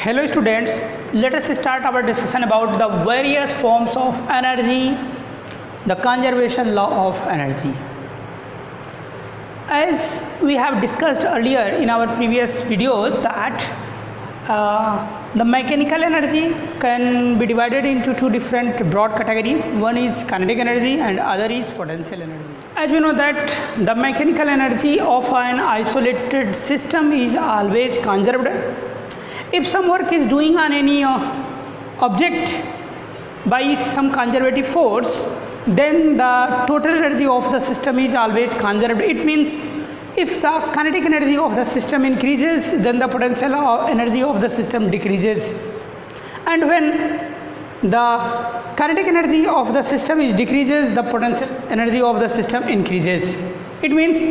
Hello students, let us start our discussion about the various forms of energy, the conservation law of energy. As we have discussed earlier in our previous videos that the mechanical energy can be divided into two different broad categories. One is kinetic energy and other is potential energy. As we know that the mechanical energy of an isolated system is always conserved. If some work is doing on any object by some conservative force, then the total energy of the system is always conserved. It means if the kinetic energy of the system increases, then the potential energy of the system decreases. And when the kinetic energy of the system is decreases, the potential energy of the system increases. It means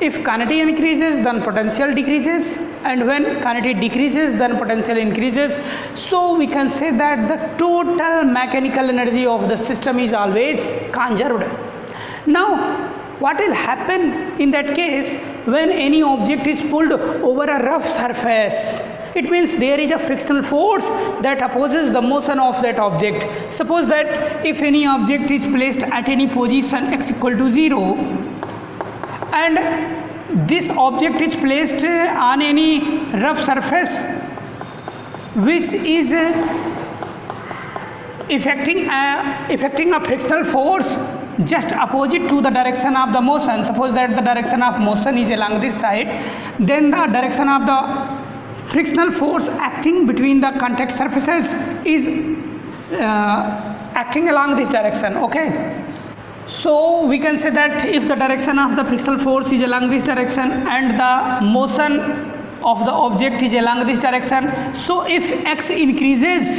if kinetic increases, then potential decreases, and when kinetic decreases, then potential increases. So we can say that the total mechanical energy of the system is always conserved. Now what will happen in that case when any object is pulled over a rough surface? It means there is a frictional force that opposes the motion of that object. Suppose that if any object is placed at any position x equal to 0, and this object is placed on any rough surface which is effecting a frictional force just opposite to the direction of the motion. Suppose that the direction of motion is along this side, then the direction of the frictional force acting between the contact surfaces is acting along this direction. Okay, so we can say that if the direction of the frictional force is along this direction and the motion of the object is along this direction, so if x increases,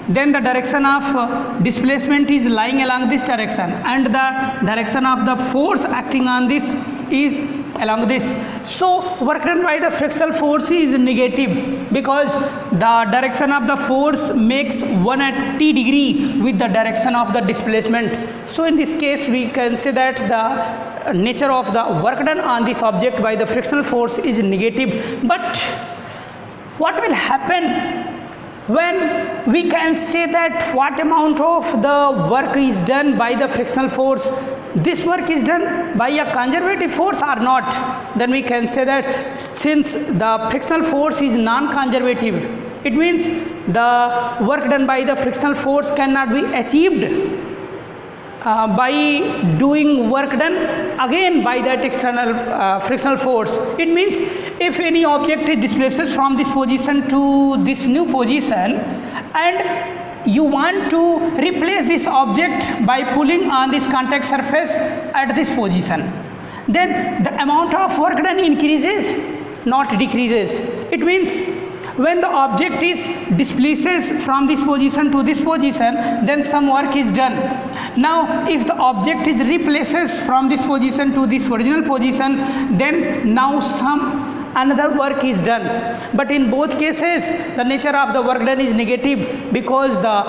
then the direction of displacement is lying along this direction and the direction of the force acting on this is along this. So work done by the frictional force is negative because the direction of the force makes 180 degree with the direction of the displacement. So in this case we can say that the nature of the work done on this object by the frictional force is negative. But what will happen when we can say that what amount of the work is done by the frictional force? This work is done by a conservative force or not? Then we can say that since the frictional force is non-conservative, it means the work done by the frictional force cannot be achieved by doing work done again by that external frictional force. It means if any object is displaced from this position to this new position and you want to replace this object by pulling on this contact surface at this position, then the amount of work done increases, not decreases. It means when the object is displaces from this position to this position, then some work is done. Now if the object is replaces from this position to this original position, then now another work is done. But in both cases the nature of the work done is negative because the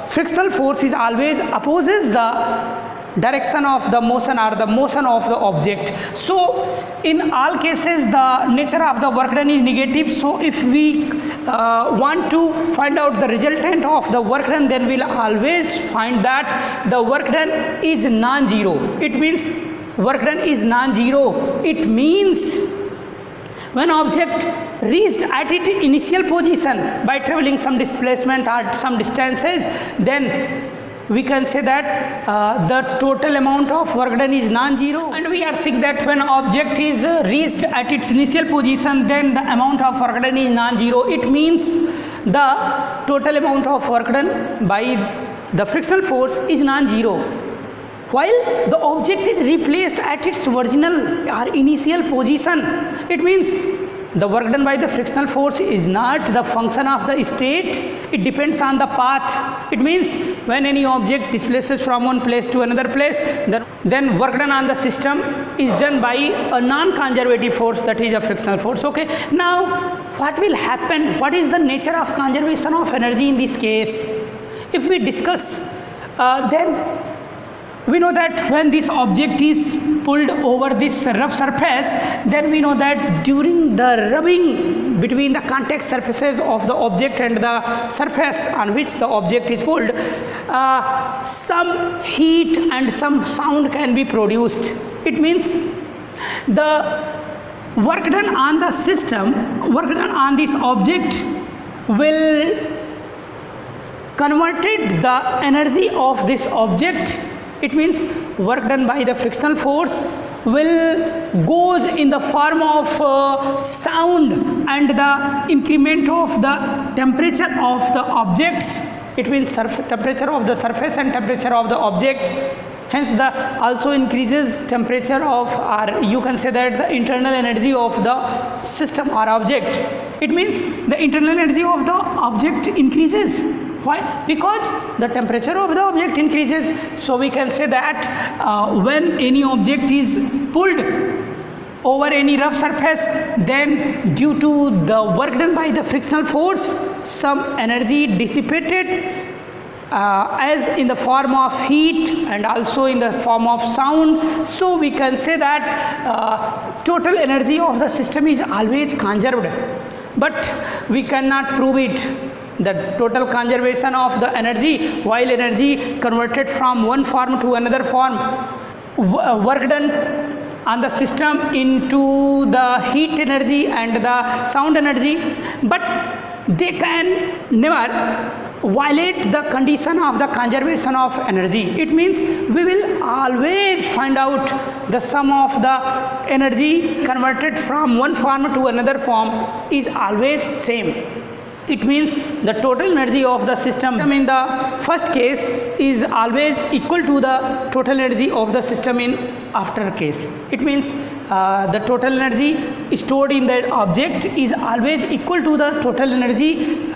frictional force is always opposes the direction of the motion or the motion of the object. So in all cases the nature of the work done is negative. So if we want to find out the resultant of the work done, then we'll always find that the work done is non-zero. It means work done is non-zero. It means when object reached at its initial position by traveling some displacement or some distances, then we can say that the total amount of work done is non-zero. And we are seeing that when object is reached at its initial position, then the amount of work done is non-zero. It means the total amount of work done by the frictional force is non-zero, while the object is replaced at its original or initial position. It means the work done by the frictional force is not the function of the state, it depends on the path. It means when any object displaces from one place to another place, then work done on the system is done by a non-conservative force, that is a frictional force. Okay, now what will happen? What is the nature of conservation of energy in this case? If we discuss, then we know that when this object is pulled over this rough surface, then we know that during the rubbing between the contact surfaces of the object and the surface on which the object is pulled, some heat and some sound can be produced. It means the work done on the system, work done on this object will converted the energy of this object. It means work done by the frictional force will goes in the form of sound and the increment of the temperature of the objects. It means temperature of the surface and temperature of the object. Hence the also increases temperature of, or you can say that the internal energy of the system or object. It means the internal energy of the object increases. Why? Because the temperature of the object increases. So we can say that when any object is pulled over any rough surface, then due to the work done by the frictional force, some energy dissipated as in the form of heat and also in the form of sound. So we can say that total energy of the system is always conserved, but we cannot prove it. The total conservation of the energy, while energy converted from one form to another form, work done on the system into the heat energy and the sound energy, but they can never violate the condition of the conservation of energy. It means we will always find out the sum of the energy converted from one form to another form is always same. It means the total energy of the system in the first case is always equal to the total energy of the system in after case. It means the total energy stored in the object is always equal to the total energy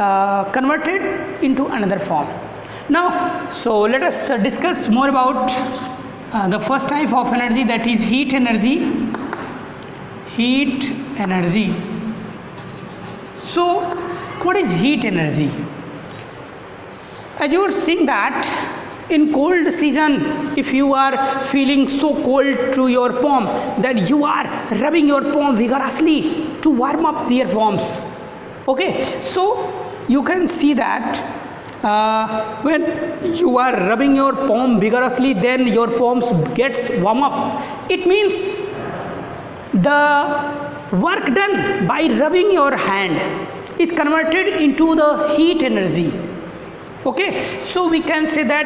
converted into another form. Now, so let us discuss more about the first type of energy, that is heat energy. Heat energy. So what is heat energy? As you are seeing that in cold season, if you are feeling so cold to your palm, that you are rubbing your palm vigorously to warm up their palms. Okay, so you can see that when you are rubbing your palm vigorously, then your palms gets warm up. It means the work done by rubbing your hand is converted into the heat energy. Okay, so we can say that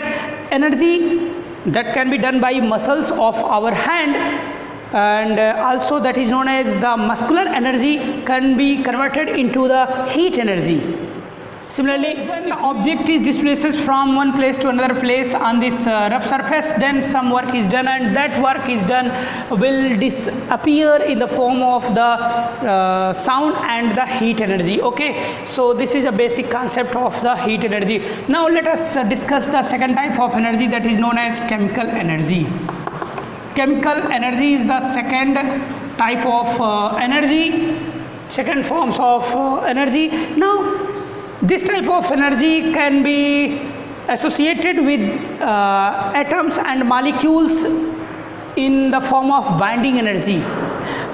energy that can be done by muscles of our hand, and also that is known as the muscular energy, can be converted into the heat energy. Similarly, when the object is displaced from one place to another place on this rough surface, then some work is done, and that work is done will disappear in the form of the sound and the heat energy. Okay, so this is a basic concept of the heat energy. Now let us discuss the second type of energy, that is known as chemical energy. Chemical energy is the second type of energy, second forms of energy. Now this type of energy can be associated with atoms and molecules in the form of binding energy.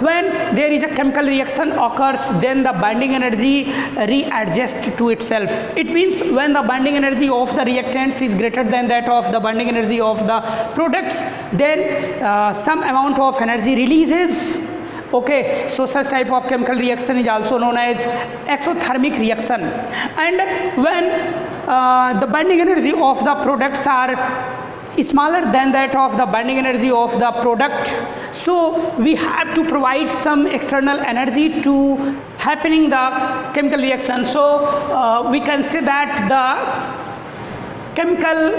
When there is a chemical reaction occurs, then the binding energy readjusts to itself. It means when the binding energy of the reactants is greater than that of the binding energy of the products, then some amount of energy releases. Okay, so such type of chemical reaction is also known as exothermic reaction. And when the binding energy of the products are smaller than that of the binding energy of the product, so we have to provide some external energy to happening the chemical reaction. So we can say that the chemical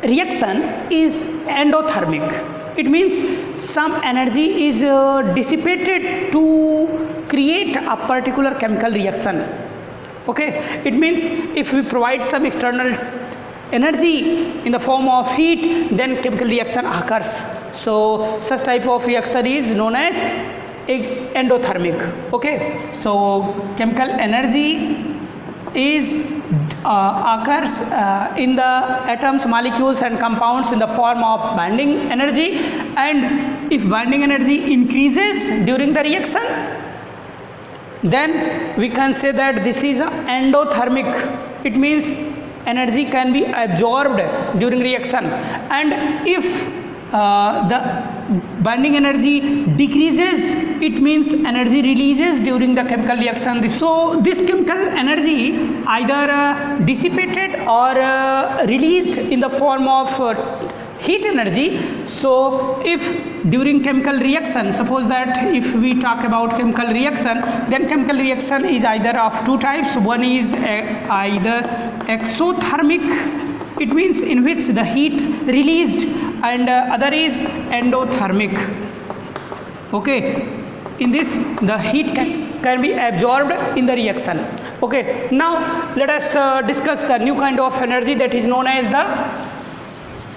reaction is endothermic. It means some energy is dissipated to create a particular chemical reaction. Okay, it means if we provide some external energy in the form of heat, then chemical reaction occurs. So such type of reaction is known as endothermic. Okay, so chemical energy is occurs in the atoms, molecules and compounds in the form of binding energy, and if binding energy increases during the reaction, then we can say that this is endothermic. It means energy can be absorbed during reaction, and if the binding energy decreases, it means energy releases during the chemical reaction. So this chemical energy either dissipated or released in the form of heat energy. So if during chemical reaction, suppose that if we talk about chemical reaction, then chemical reaction is either of two types. One is either exothermic, it means in which the heat released, and other is endothermic. Okay, in this the heat can be absorbed in the reaction. Okay, now let us discuss the new kind of energy that is known as the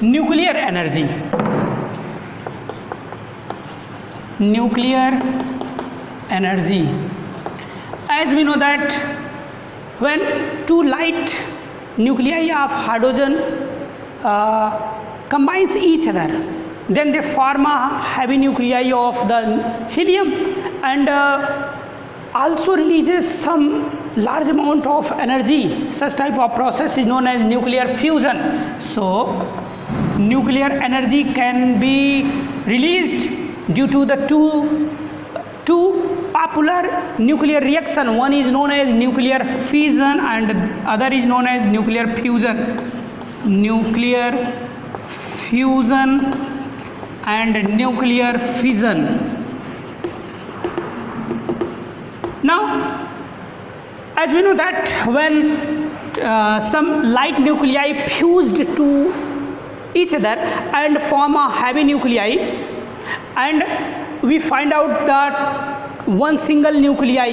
nuclear energy. Nuclear energy. As we know that when two light nuclei of hydrogen combines each other, then they form a heavy nuclei of the helium, and also releases some large amount of energy. Such type of process is known as nuclear fusion. So nuclear energy can be released due to the two popular nuclear reaction. One is known as nuclear fission and other is known as nuclear fusion. Nuclear fusion and nuclear fission. Now, as we know that when some light nuclei fused to each other and form a heavy nuclei, and we find out that one single nuclei,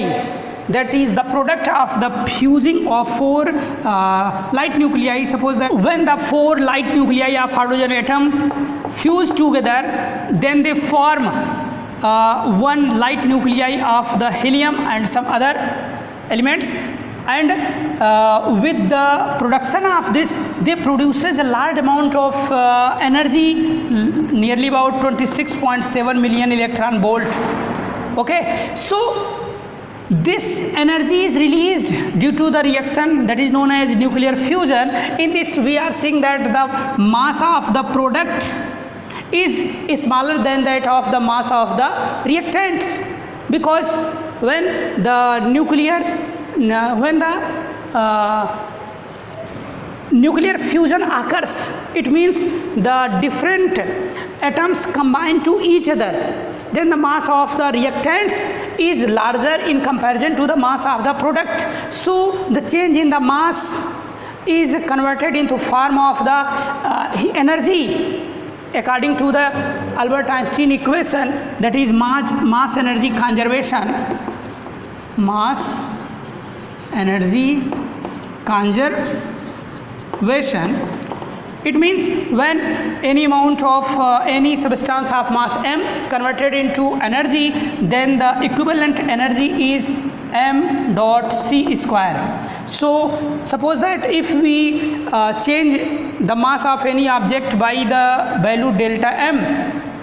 that is the product of the fusing of four light nuclei. Suppose that when the four light nuclei of hydrogen atom fuse together, then they form one light nuclei of the helium and some other elements, and with the production of this, they produces a large amount of energy, nearly about 26.7 million electron volt. Okay, so this energy is released due to the reaction that is known as nuclear fusion. In this we are seeing that the mass of the product is smaller than that of the mass of the reactants, because when the nuclear fusion occurs, it means the different atoms combine to each other, then the mass of the reactants is larger in comparison to the mass of the product. So the change in the mass is converted into form of the energy according to the Albert Einstein equation, that is mass energy conservation. Mass energy conservation. It means when any amount of any substance of mass m converted into energy, then the equivalent energy is m dot c square. So suppose that if we change the mass of any object by the value delta m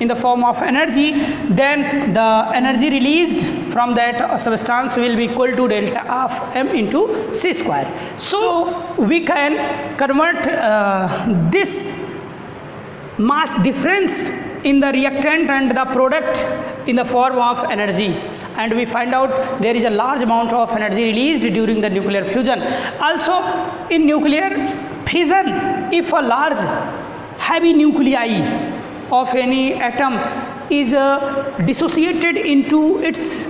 in the form of energy, then the energy released from that substance will be equal to delta of m into c square. So we can convert this mass difference in the reactant and the product in the form of energy, and we find out there is a large amount of energy released during the nuclear fusion. Also in nuclear fission, if a large heavy nuclei of any atom is dissociated into its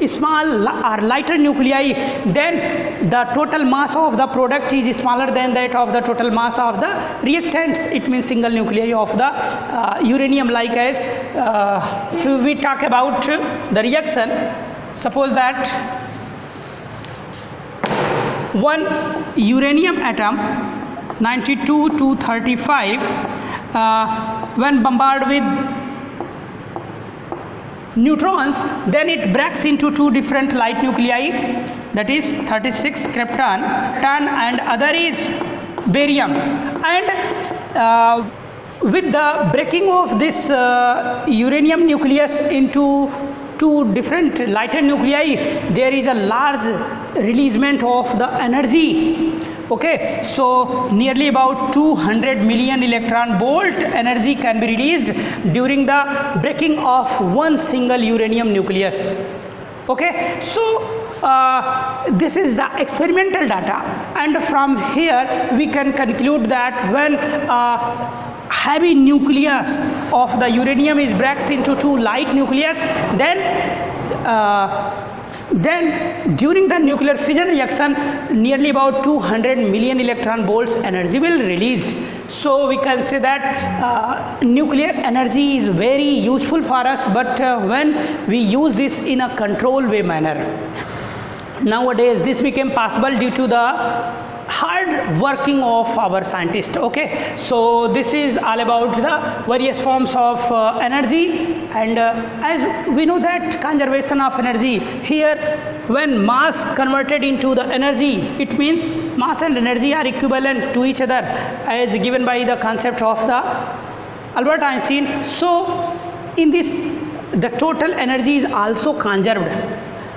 small or lighter nuclei, then the total mass of the product is smaller than that of the total mass of the reactants. It means single nuclei of the uranium, like as we talk about the reaction. Suppose that one uranium atom 92 to 35 when bombarded with neutrons, then it breaks into two different light nuclei, that is 36 krypton, and other is barium. And with the breaking of this uranium nucleus into two different lighter nuclei, there is a large releasement of the energy. Okay, so nearly about 200 million electron volt energy can be released during the breaking of one single uranium nucleus. Okay, so this is the experimental data, and from here we can conclude that when heavy nucleus of the uranium is breaks into two light nucleus, then during the nuclear fission reaction nearly about 200 million electron volts energy will released. So we can say that nuclear energy is very useful for us, but when we use this in a controlled way manner. Nowadays this became possible due to the hard working of our scientists. Okay, so this is all about the various forms of energy, and as we know that conservation of energy, here when mass converted into the energy, it means mass and energy are equivalent to each other as given by the concept of the Albert Einstein. So in this the total energy is also conserved.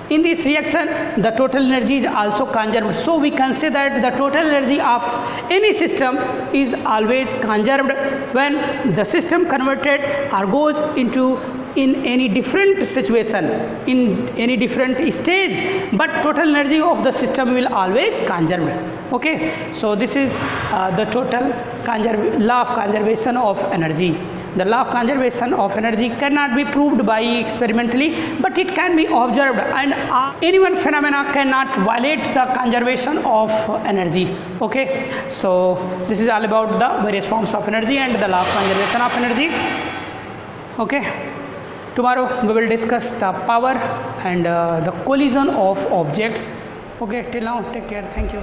In this reaction the total energy is also conserved. So we can say that the total energy of any system is always conserved when the system converted or goes into in any different situation, in any different stage, but total energy of the system will always conserved. Okay, so this is the total law of conservation of energy. The law of conservation of energy cannot be proved by experimentally, but it can be observed, and any one phenomena cannot violate the conservation of energy. Okay, so this is all about the various forms of energy and the law of conservation of energy. Okay, tomorrow we will discuss the power and the collision of objects. Okay, till now take care. Thank you.